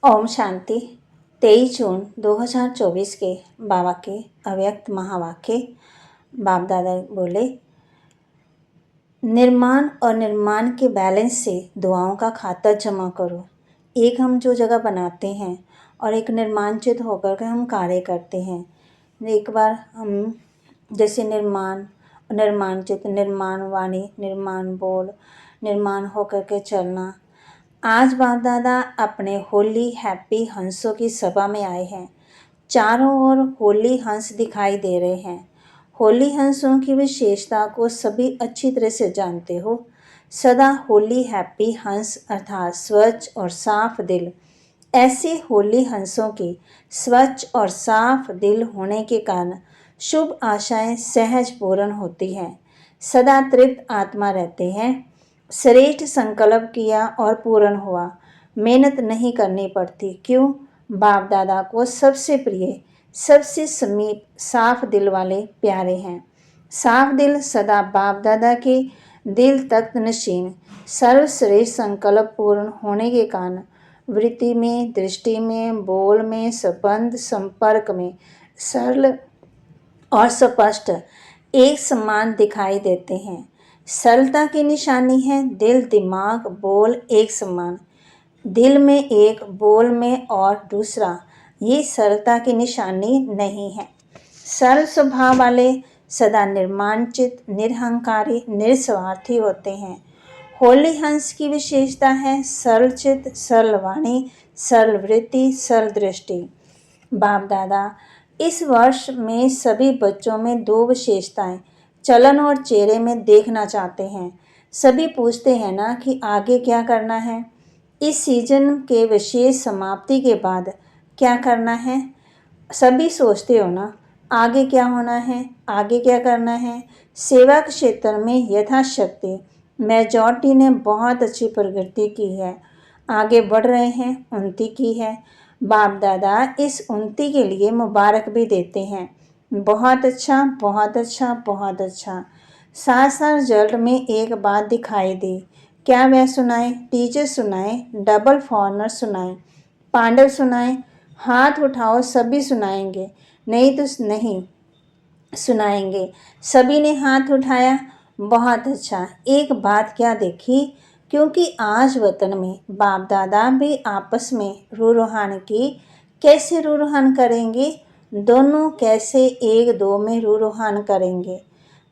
ओम शांति। 23 जून 2024 के बाबा के अव्यक्त महावाक्य। बाप दादा बोले, निर्माण और निर्माण के बैलेंस से दुआओं का खाता जमा करो। एक हम जो जगह बनाते हैं और एक निर्माणचित होकर के हम कार्य करते हैं। एक बार हम जैसे निर्माणचित, निर्माण वाणी, निर्माण बोल, निर्माण होकर के चलना। आज बाप दादा अपने होली हैप्पी हंसों की सभा में आए हैं। चारों ओर होली हंस दिखाई दे रहे हैं। होली हंसों की विशेषता को सभी अच्छी तरह से जानते हो। सदा होली हैप्पी हंस अर्थात स्वच्छ और साफ दिल। ऐसे होली हंसों की स्वच्छ और साफ दिल होने के कारण शुभ आशाएं सहज पूर्ण होती हैं। सदा तृप्त आत्मा रहते हैं। श्रेष्ठ संकल्प किया और पूर्ण हुआ। मेहनत नहीं करनी पड़ती। क्यों? बाप दादा को सबसे प्रिय, सबसे समीप साफ दिल वाले प्यारे हैं। साफ दिल सदा बाप दादा के दिल तख्त नशीन सर्वश्रेष्ठ संकल्प पूर्ण होने के कारण वृत्ति में, दृष्टि में, बोल में, संबंध संपर्क में सरल और स्पष्ट एक समान दिखाई देते हैं। सरलता की निशानी है दिल, दिमाग, बोल एक समान। दिल में एक, बोल में और दूसरा, ये सरलता की निशानी नहीं है। सरल स्वभाव वाले सदा निर्माणचित, निरहंकारी, निस्वार्थी होते हैं। होली हंस की विशेषता है सरल चित, सरल वाणी, सरल वृत्ति, सरल दृष्टि। बाप दादा इस वर्ष में सभी बच्चों में दो विशेषताएं चलन और चेहरे में देखना चाहते हैं। सभी पूछते हैं ना कि आगे क्या करना है, इस सीजन के विशेष समाप्ति के बाद क्या करना है। सभी सोचते हो ना आगे क्या होना है, आगे क्या करना है। सेवा के क्षेत्र में यथाशक्ति मेजॉरिटी ने बहुत अच्छी प्रगति की है, आगे बढ़ रहे हैं, उन्नति की है। बाप दादा इस उन्नति के लिए मुबारक भी देते हैं। बहुत अच्छा, बहुत अच्छा, बहुत अच्छा। साथ साथ रिजल्ट में एक बात दिखाई दी। क्या वह सुनाए? टीचर सुनाए, डबल फॉरनर सुनाए, पांडव सुनाए। हाथ उठाओ, सभी सुनाएंगे, नहीं तो नहीं सुनाएंगे। सभी ने हाथ उठाया। बहुत अच्छा। एक बात क्या देखी, क्योंकि आज वतन में बाप दादा भी आपस में रूहान की कैसे रूहान करेंगे, दोनों कैसे एक दो में रूहान करेंगे।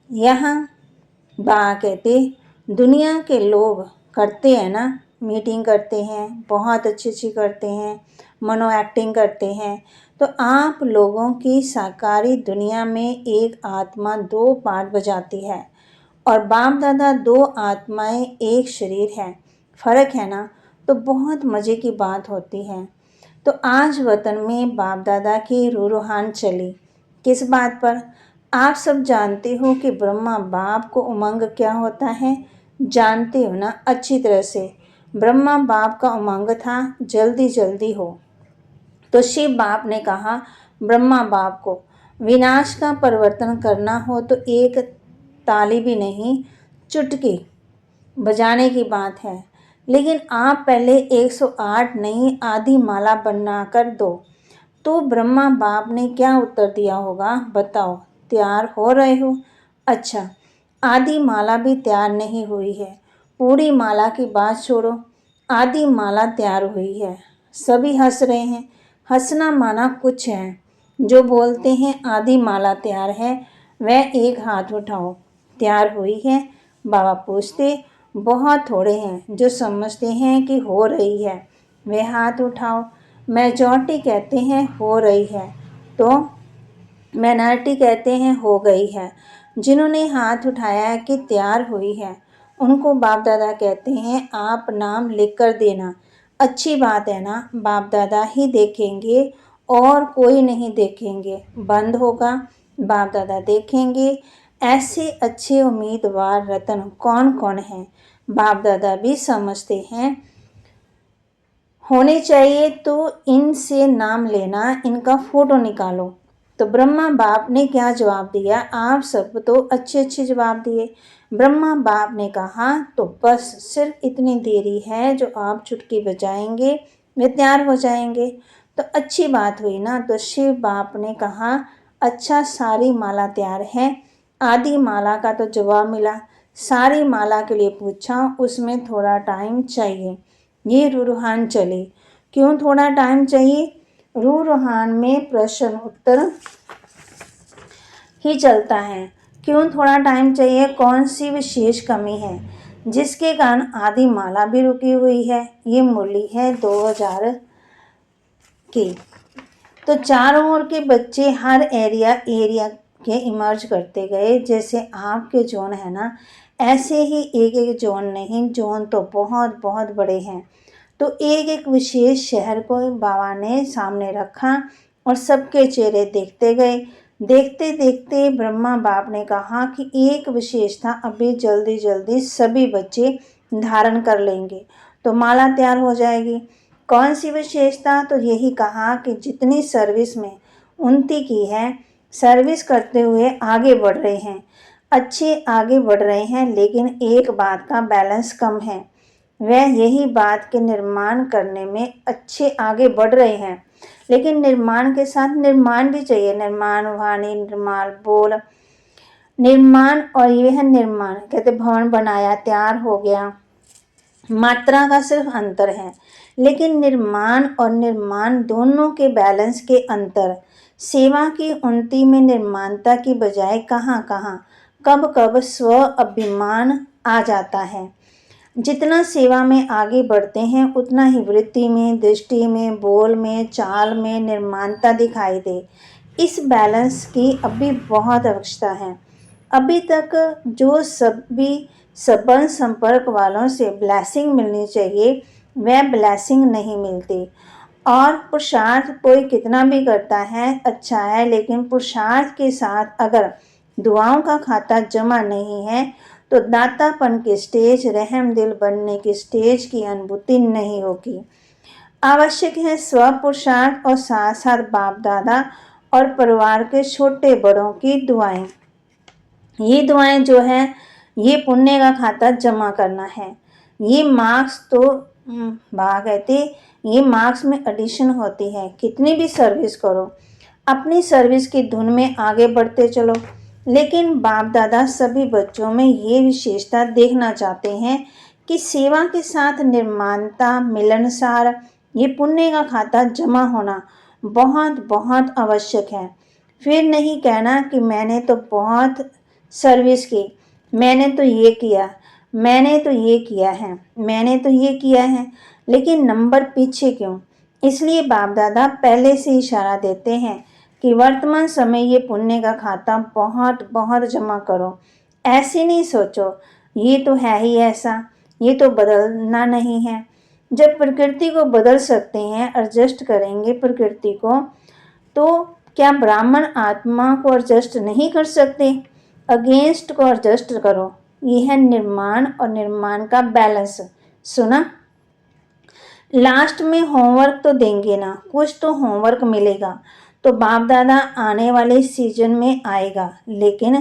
यहाँ बा कहते दुनिया के लोग करते हैं ना, मीटिंग करते हैं, बहुत अच्छी करते हैं, मनो एक्टिंग करते हैं। तो आप लोगों की साकारी दुनिया में एक आत्मा दो पार्ट बजाती है और बाप दादा दो आत्माएं एक शरीर है। फर्क है ना, तो बहुत मज़े की बात होती है। तो आज वतन में बाप दादा की रूहान चली। किस बात पर? आप सब जानते हो कि ब्रह्मा बाप को उमंग क्या होता है, जानते हो ना अच्छी तरह से। ब्रह्मा बाप का उमंग था जल्दी जल्दी हो। तो शिव बाप ने कहा ब्रह्मा बाप को विनाश का परिवर्तन करना हो तो एक ताली भी नहीं, चुटकी बजाने की बात है। लेकिन आप पहले 108 नहीं आधी माला बना कर दो। तो ब्रह्मा बाप ने क्या उत्तर दिया होगा, बताओ? तैयार हो रहे हो? अच्छा, आधी माला भी तैयार नहीं हुई है। पूरी माला की बात छोड़ो, आधी माला तैयार हुई है। सभी हंस रहे हैं। हंसना माना कुछ है। जो बोलते हैं आधी माला तैयार है, वह एक हाथ उठाओ। तैयार हुई है? बाबा पूछते बहुत थोड़े हैं जो समझते हैं कि हो रही है, वे हाथ उठाओ। मेजॉरिटी कहते हैं हो रही है, तो माइनॉरिटी कहते हैं हो गई है। जिन्होंने हाथ उठाया है कि तैयार हुई है, उनको बाप दादा कहते हैं आप नाम लिख कर देना। अच्छी बात है ना, बाप दादा ही देखेंगे और कोई नहीं देखेंगे। बंद होगा, बाप दादा देखेंगे। ऐसे अच्छे उम्मीदवार रतन कौन कौन हैं, बाप दादा भी समझते हैं होने चाहिए। तो इनसे नाम लेना, इनका फोटो निकालो। तो ब्रह्मा बाप ने क्या जवाब दिया? आप सब तो अच्छे जवाब दिए। ब्रह्मा बाप ने कहा तो बस सिर्फ इतनी देरी है जो आप चुटकी बजाएंगे, वे तैयार हो जाएंगे। तो अच्छी बात हुई ना। तो शिव बाप ने कहा, अच्छा सारी माला तैयार है। आधी माला का तो जवाब मिला। सारी माला के लिए पूछा, उसमें थोड़ा टाइम चाहिए। ये रूहान चली। क्यों थोड़ा टाइम चाहिए? रूहान में प्रश्न उत्तर ही चलता है। क्यों थोड़ा टाइम चाहिए? कौन सी विशेष कमी है जिसके कारण आधी माला भी रुकी हुई है? ये मुरली है 2000 की। तो चारों ओर के बच्चे हर एरिया के इमर्ज करते गए। जैसे आपके जोन है ना, ऐसे ही एक एक जोन नहीं, जोन तो बहुत बहुत बड़े हैं। तो एक एक विशेष शहर को बाबा ने सामने रखा और सबके चेहरे देखते गए। देखते देखते ब्रह्मा बाप ने कहा कि एक विशेषता अभी जल्दी जल्दी सभी बच्चे धारण कर लेंगे तो माला तैयार हो जाएगी। कौन सी विशेषता? तो यही कहा कि जितनी सर्विस में उन्नति की है, सर्विस करते हुए आगे बढ़ रहे हैं, अच्छे आगे बढ़ रहे हैं, लेकिन एक बात का बैलेंस कम है। वह यही बात के निर्माण करने में अच्छे आगे बढ़ रहे हैं, लेकिन निर्माण के साथ निर्माण भी चाहिए। निर्माण वाणी, निर्माण बोल, निर्माण और यह निर्माण कहते भवन बनाया, तैयार हो गया, मात्रा का सिर्फ अंतर है। लेकिन निर्माण और निर्माण दोनों के बैलेंस के अंतर, सेवा की उन्नति में निर्माणता की बजाय कहाँ कहाँ कब कब स्व अभिमान आ जाता है। जितना सेवा में आगे बढ़ते हैं उतना ही वृत्ति में, दृष्टि में, बोल में, चाल में निर्माणता दिखाई दे। इस बैलेंस की अभी बहुत आवश्यकता है। अभी तक जो सभी संबंध संपर्क वालों से ब्लेसिंग मिलनी चाहिए, वह ब्लेसिंग नहीं मिलती। और पुरुषार्थ कोई कितना भी करता है अच्छा है, लेकिन पुरुषार्थ के साथ अगर दुआओं का खाता जमा नहीं है तो दातापन की स्टेज, रहम दिल बनने की स्टेज की अनुभूति नहीं होगी। आवश्यक है स्व पुरुषार्थ और साथ साथ बाप दादा और परिवार के छोटे बड़ों की दुआएं। ये दुआएं जो है, ये पुण्य का खाता जमा करना है। ये मार्क्स तो कहते ये मार्क्स में एडिशन होती है। कितनी भी सर्विस करो, अपनी सर्विस की धुन में आगे बढ़ते चलो। लेकिन बाप दादा सभी बच्चों में ये विशेषता देखना चाहते हैं कि सेवा के साथ निर्माणता, मिलनसार, ये पुण्य का खाता जमा होना बहुत बहुत आवश्यक है। फिर नहीं कहना कि मैंने तो बहुत सर्विस की, मैंने तो ये किया, मैंने तो ये किया है, मैंने तो ये किया है, लेकिन नंबर पीछे क्यों? इसलिए बाप दादा पहले से इशारा देते हैं कि वर्तमान समय ये पुण्य का खाता बहुत बहुत जमा करो। ऐसे नहीं सोचो ये तो है ही ऐसा, ये तो बदलना नहीं है। जब प्रकृति को बदल सकते हैं, एडजस्ट करेंगे प्रकृति को, तो क्या ब्राह्मण आत्मा को एडजस्ट नहीं कर सकते? अगेंस्ट को एडजस्ट करो। यह है निर्माण और निर्माण का बैलेंस। सुना? लास्ट में होमवर्क तो देंगे ना, कुछ तो होमवर्क मिलेगा। तो बाप दादा आने वाले सीजन में आएगा, लेकिन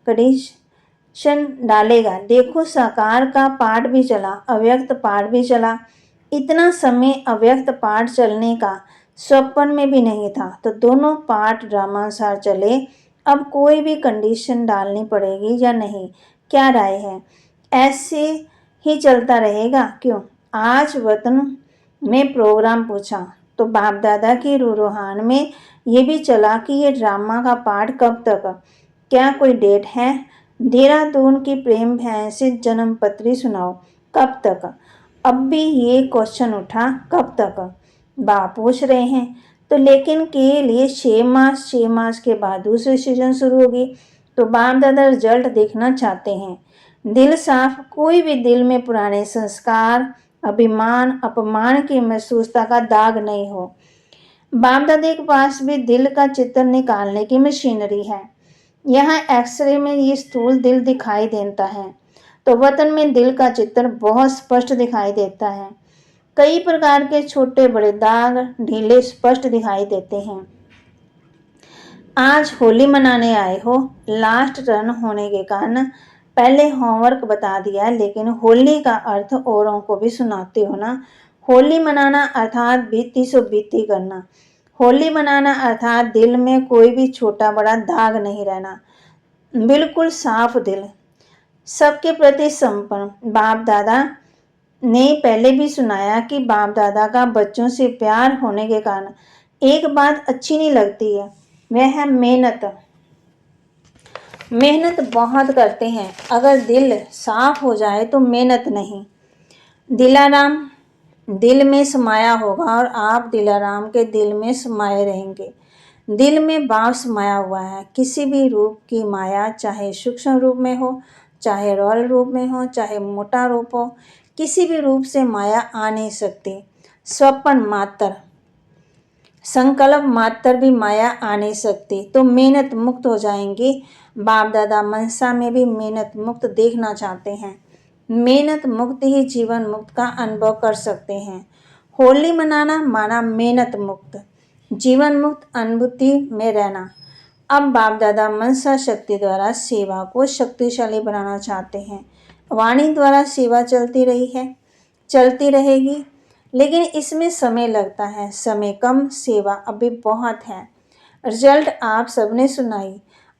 कंडीशन डालेगा। देखो साकार का पाठ भी चला, अव्यक्त पाठ भी चला। इतना समय अव्यक्त पाठ चलने का स्वप्न में भी नहीं था। तो दोनों पाठ ड्रामानुसार चले। अब कोई भी कंडीशन डालनी पड़ेगी या नहीं, क्या राय है? ऐसे ही चलता रहेगा क्यों? आज वतन में प्रोग्राम पूछा तो बाप दादा की रूहान में ये भी चला कि ये ड्रामा का पाठ कब तक, क्या कोई डेट है? देहरादून की प्रेम बहन से जन्म पत्री सुनाओ, कब तक? अब भी ये क्वेश्चन उठा, कब तक? बाप पूछ रहे हैं। तो लेकिन के लिए 6 मास के बाद दूसरी सीजन शुरू होगी। तो बाप दादा रिजल्ट देखना चाहते हैं। दिल साफ, कोई भी दिल में पुराने संस्कार, अभिमान, अपमान की महसूसता का दाग नहीं हो। बाप दादा के पास भी दिल का चित्र निकालने की मशीनरी है। यहाँ एक्सरे में ये स्थूल दिल दिखाई देता है, तो वतन में दिल का चित्र बहुत स्पष्ट दिखाई देता है। कई प्रकार के छोटे बड़े दाग ढीले स्पष्ट दिखाई देते हैं। आज होली मनाने आए हो, लास्ट टर्न होने के कारण पहले होमवर्क बता दिया, लेकिन होली का अर्थ औरों को भी सुनाते हो ना। होली मनाना अर्थात बीती सो बीती करना। होली मनाना अर्थात दिल में कोई भी छोटा बड़ा दाग नहीं रहना, बिल्कुल साफ दिल, सबके प्रति समर्पण। बाप दादा ने पहले भी सुनाया कि बाप दादा का बच्चों से प्यार होने के कारण एक बात अच्छी नहीं लगती है, वह है मेहनत। मेहनत बहुत करते हैं, अगर दिल साफ हो जाए तो मेहनत नहीं। दिलाराम दिल में समाया होगा और आप दिलाराम के दिल में समाये रहेंगे। दिल में बाप समाया हुआ है, किसी भी रूप की माया, चाहे सूक्ष्म रूप में हो, चाहे रॉयल रूप में हो, चाहे मोटा रूप हो, किसी भी रूप से माया आ नहीं सकती। स्वप्न मात्र, संकल्प मात्र भी माया आ नहीं सकती। तो मेहनत मुक्त हो जाएंगे। बाप दादा मनसा में भी मेहनत मुक्त देखना चाहते हैं। मेहनत मुक्त ही जीवन मुक्त का अनुभव कर सकते हैं। होली मनाना माना मेहनत मुक्त, जीवन मुक्त अनुभूति में रहना। अब बाप दादा मनसा शक्ति द्वारा सेवा को शक्तिशाली बनाना चाहते हैं। वाणी द्वारा सेवा चलती रही है, चलती रहेगी, लेकिन इसमें समय लगता है। समय कम, सेवा अभी बहुत है। रिजल्ट आप सबने सुनाई,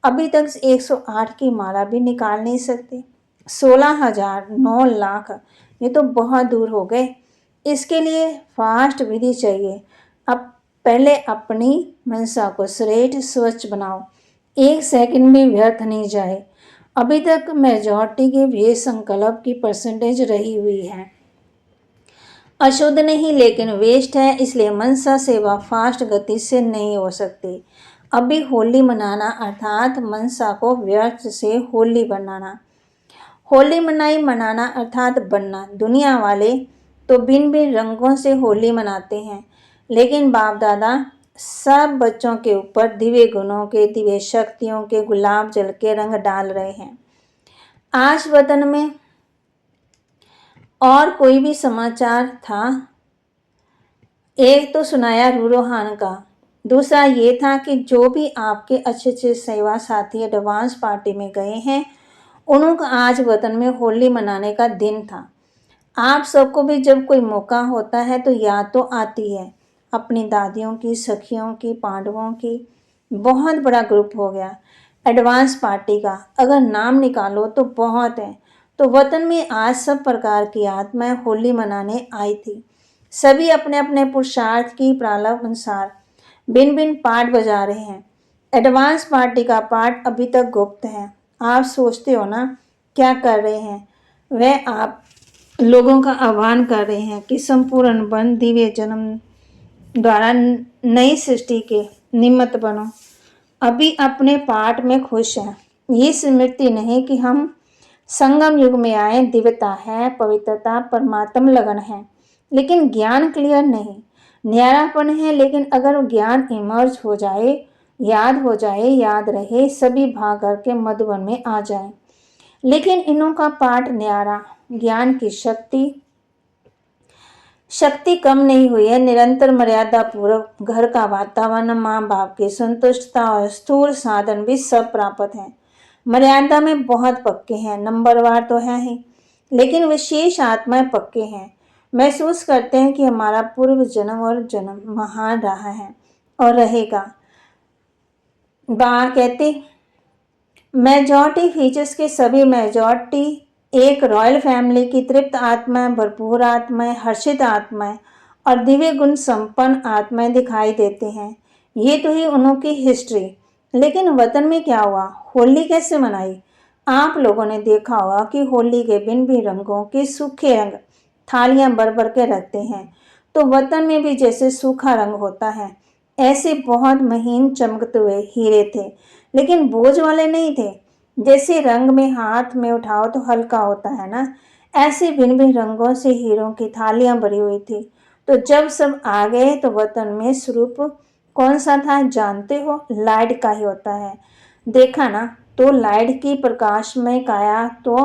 अभी तक 108 की माला भी निकाल नहीं सकते। 16,000, 9 लाख, ये तो बहुत दूर हो गए। इसके लिए फास्ट विधि चाहिए। अब पहले अपनी मनसा को श्रेष्ठ स्वच्छ बनाओ, 1 सेकंड भी व्यर्थ नहीं जाए। अभी तक मेजॉरिटी के भी संकल्प की परसेंटेज रही हुई है, अशुद्ध नहीं लेकिन वेस्ट है, इसलिए मनसा सेवा फास्ट गति से नहीं हो सकती। अभी होली मनाना अर्थात मनसा को व्यर्थ से होली बनाना। होली मनाना अर्थात बनना। दुनिया वाले तो भिन्न भिन्न रंगों से होली मनाते हैं, लेकिन बाप दादा सब बच्चों के ऊपर दिव्य गुणों के, दिव्य शक्तियों के गुलाब जल के रंग डाल रहे हैं। आज वतन में और कोई भी समाचार था, एक तो सुनाया रूरोहान का, दूसरा ये था कि जो भी आपके अच्छे अच्छे सेवा साथी एडवांस पार्टी में गए हैं, उनका आज वतन में होली मनाने का दिन था। आप सबको भी जब कोई मौका होता है तो याद तो आती है अपनी दादियों की, सखियों की, पांडवों की। बहुत बड़ा ग्रुप हो गया एडवांस पार्टी का, अगर नाम निकालो तो बहुत है। तो वतन में आज सब प्रकार की आत्माएं होली मनाने आई थी। सभी अपने अपने पुरुषार्थ की प्रारंभ अनुसार भिन्न भिन्न पाठ बजा रहे हैं। एडवांस पार्टी का पाठ अभी तक गुप्त है। आप सोचते हो ना क्या कर रहे हैं, वह आप लोगों का आह्वान कर रहे हैं कि संपूर्ण बन दिव्य जन्म द्वारा नई सृष्टि के निमित्त बनो। अभी अपने पाठ में खुश हैं। ये स्मृति नहीं कि हम संगम युग में आए, दिव्यता है, पवित्रता, परमात्म लगन है, लेकिन ज्ञान क्लियर नहीं, न्यारापन है। लेकिन अगर ज्ञान इमर्ज हो जाए, याद हो जाए, याद रहे, सभी भाग करके मधुबन में आ जाए। लेकिन इनों का पाठ न्यारा, ज्ञान की शक्ति कम नहीं हुई है। निरंतर मर्यादा पूर्वक घर का वातावरण, माँ बाप की संतुष्टता और स्थूल साधन भी सब प्राप्त हैं। मर्यादा में बहुत पक्के हैं, नंबरवार तो है ही, लेकिन विशेष आत्माएं पक्के हैं। महसूस करते हैं कि हमारा पूर्व जन्म और जन्म महान रहा है और रहेगा। बा कहते मेजॉरिटी फीचर्स के सभी मेजॉरिटी एक रॉयल फैमिली की तृप्त आत्माएं, भरपूर आत्माएं, हर्षित आत्माएं और दिव्य गुण संपन्न आत्माएं दिखाई देते हैं। ये तो ही उनकी हिस्ट्री। लेकिन वतन में क्या हुआ, होली कैसे मनाई? आप लोगों ने देखा होगा कि होली के भिन्न भिन्न रंगों के सूखे रंग थालियां भर भर के रखते हैं। तो वतन में भी जैसे सूखा रंग होता है, ऐसे बहुत महीन चमकते हुए हीरे थे, लेकिन बोझ वाले नहीं थे। जैसे रंग में हाथ में उठाओ तो हल्का होता है ना, ऐसे भिन्न भिन्न रंगों से हीरों की थालियां भरी हुई थी। तो जब सब आ गए तो वतन में स्वरूप कौन सा था जानते हो? लाइट का ही होता है। देखा ना, तो लाइट की प्रकाशमय काया तो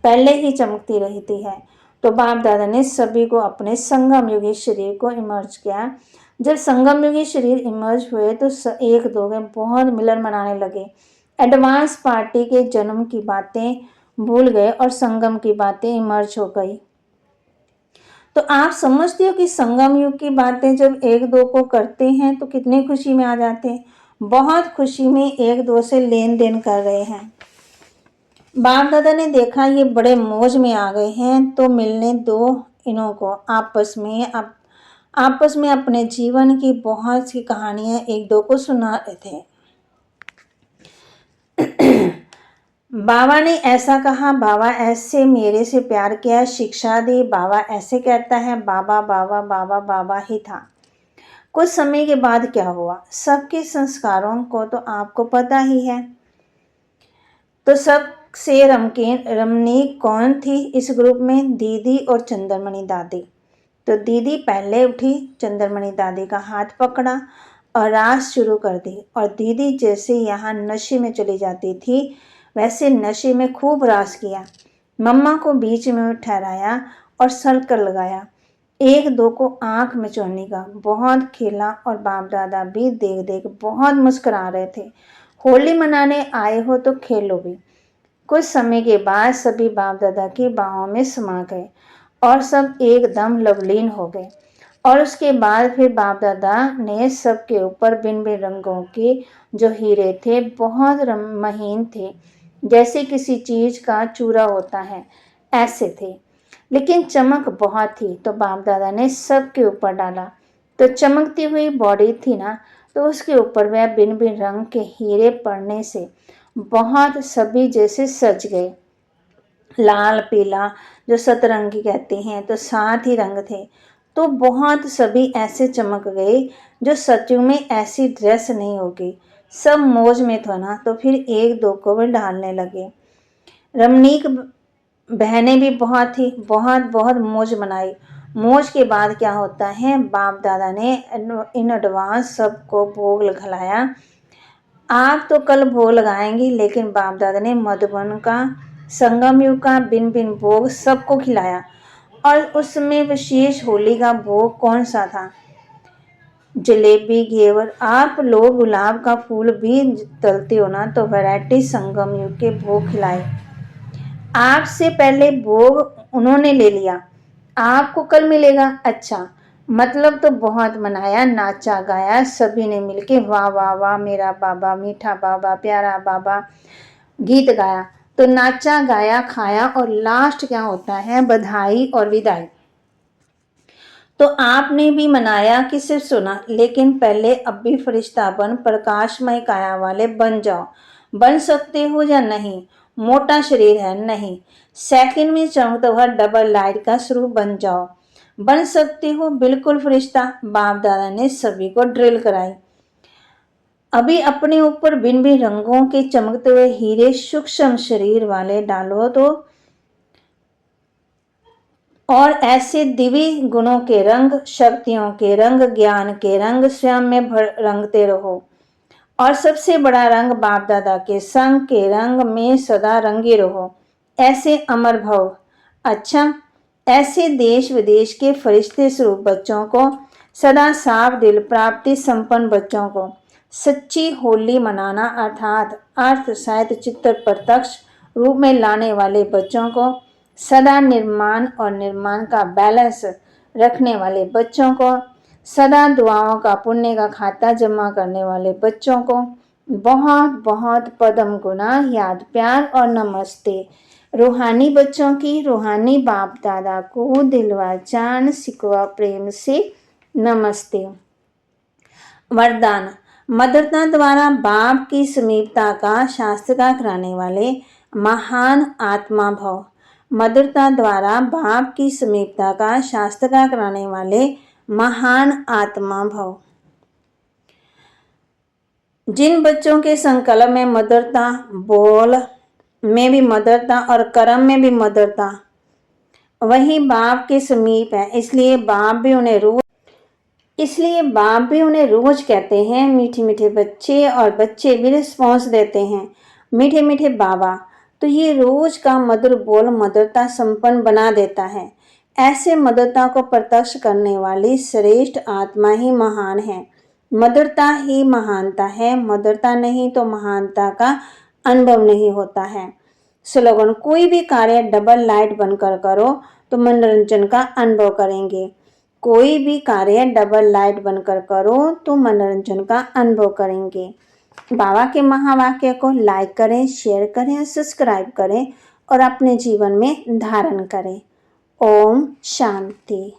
पहले ही चमकती रहती है। तो बाप दादा ने सभी को अपने संगम युगी शरीर को इमर्ज किया। जब संगम युगी शरीर इमर्ज हुए तो एक दो में बहुत मिलन मनाने लगे। एडवांस पार्टी के जन्म की बातें भूल गए और संगम की बातें इमर्ज हो गई। तो आप समझते हो कि संगम युग की बातें जब एक दो को करते हैं तो कितनी खुशी में आ जाते हैं। बहुत खुशी में एक दो से लेन देन कर रहे हैं। बाप दादा ने देखा ये बड़े मौज में आ गए हैं तो मिलने दो इन्हों को। आपस में अपने जीवन की बहुत सी कहानियां एक दो को सुना रहे थे। बाबा ने ऐसा कहा, बाबा ऐसे मेरे से प्यार किया, शिक्षा दी, बाबा ऐसे कहता है, बाबा बाबा बाबा बाबा ही था। कुछ समय के बाद क्या हुआ, सबके संस्कारों को तो आपको पता ही है। तो सबसे रमणीक कौन थी इस ग्रुप में? दीदी और चंद्रमणि दादी। तो दीदी पहले उठी, चंद्रमणि दादी का हाथ पकड़ा और रास शुरू कर दी। और दीदी जैसे यहाँ नशे में चली जाती थी वैसे नशे में खूब रास किया। मम्मा को बीच में ठहराया और सर्कल लगाया। एक दो को आंख में चोरने का बहुत खेला और बाप दादा भी देख देख बहुत मुस्कुरा रहे थे। होली मनाने आए हो तो खेलो भी। कुछ समय के बाद सभी बाप दादा की बाहों में समा गए और सब एकदम लवलीन हो गए। और उसके बाद फिर बाप दादा ने सबके ऊपर भिन्न भिन्न रंगों के जो हीरे थे बहुत महीन थे, जैसे किसी चीज का चूरा होता है ऐसे थे, लेकिन चमक बहुत थी। तो बाप दादा ने सबके ऊपर डाला तो चमकती हुई बॉडी थी ना, तो उसके ऊपर वह भिन्न भिन्न रंग के हीरे पड़ने से बहुत सभी जैसे सज गए। लाल पीला जो सतरंगी कहते हैं तो 7 ही रंग थे, तो बहुत सभी ऐसे चमक गए जो सचू में ऐसी ड्रेस नहीं होगी। सब मौज में था ना, तो फिर एक दो को भी डालने लगे। रमणीक बहनें भी बहुत थी, बहुत बहुत मौज मनाई। मौज के बाद क्या होता है, बाप दादा ने इन एडवांस सबको भोग लगाया। आप तो कल भोग लगाएंगी, लेकिन बाप दादा ने मधुबन का संगम युग का बिन बिन भोग सबको खिलाया। और उसमें विशेष होली का भोग कौन सा था? जलेबी घेवर। आप लोग गुलाब का फूल भी तलते हो ना, तो वैरायटी संगम युग के भोग खिलाए। आपसे पहले भोग उन्होंने ले लिया, आपको कल मिलेगा। अच्छा, मतलब तो बहुत मनाया, नाचा गाया सभी ने मिलके, वाह वाह वाह मेरा बाबा, मीठा बाबा, प्यारा बाबा, गीत गाया। तो नाचा गाया, खाया और लास्ट क्या होता है, बधाई और विदाई। तो आपने भी मनाया कि सिर्फ सुना? लेकिन पहले अब भी फरिश्ता बन प्रकाशमय काया वाले बन जाओ। बन सकते हो या नहीं? मोटा शरीर है नहीं, सेकंड में चमकता हुआ डबल लाइट का स्वरूप बन जाओ। बन सकते हो बिल्कुल फरिश्ता। बाप दादा ने सभी को ड्रिल कराई। अभी अपने ऊपर भिन्न भिन्न रंगों के चमकते हुए हीरे सूक्ष्म शरीर वाले डालो तो, और ऐसे दिव्य गुणों के रंग, शक्तियों के रंग, ज्ञान के रंग स्वयं में रंगते रहो। और सबसे बड़ा रंग बाप दादा के संग के रंग में सदा रंगे रहो। ऐसे अमर भव। अच्छा, ऐसे देश विदेश के फरिश्ते स्वरूप बच्चों को, सदा साफ दिल प्राप्ति संपन्न बच्चों को, सच्ची होली मनाना अर्थात अर्थ साहित्य चित्र प्रत्यक्ष रूप में लाने वाले बच्चों को, सदा निर्माण और निर्माण का बैलेंस रखने वाले बच्चों को, सदा दुआओं का पुण्य का खाता जमा करने वाले बच्चों को बहुत बहुत पदम गुना याद प्यार और नमस्ते। रूहानी बच्चों की रूहानी बाप दादा को दिलवा जान सिकवा प्रेम से नमस्ते। वरदान। मदरता द्वारा बाप की समीपता का शास्त्र कराने वाले महान आत्मा भव। मदरता द्वारा बाप की समीपता का शास्त्र कराने वाले महान आत्मा भव। जिन बच्चों के संकल्प में मदरता, बोल में भी मदरता और कर्म में भी मदरता, वही बाप के समीप है। इसलिए बाप भी उन्हें रोज कहते हैं मीठे मीठे बच्चे, और बच्चे भी रिस्पॉन्स देते हैं मीठे मीठे बाबा। तो ये रोज का मधुर बोल मदरता संपन्न बना देता है। ऐसे मदरता को प्रत्यक्ष करने वाली श्रेष्ठ आत्मा ही महान है। मधुरता ही महानता है, मधुरता नहीं तो महानता का अनुभव नहीं होता है। स्लोगन। कोई भी कार्य डबल लाइट बनकर करो तो मनोरंजन का अनुभव करेंगे। कोई भी कार्य डबल लाइट बनकर करो तो मनोरंजन का अनुभव करेंगे। बाबा के महावाक्य को लाइक करें, शेयर करें, सब्सक्राइब करें और अपने जीवन में धारण करें। ओम शांति।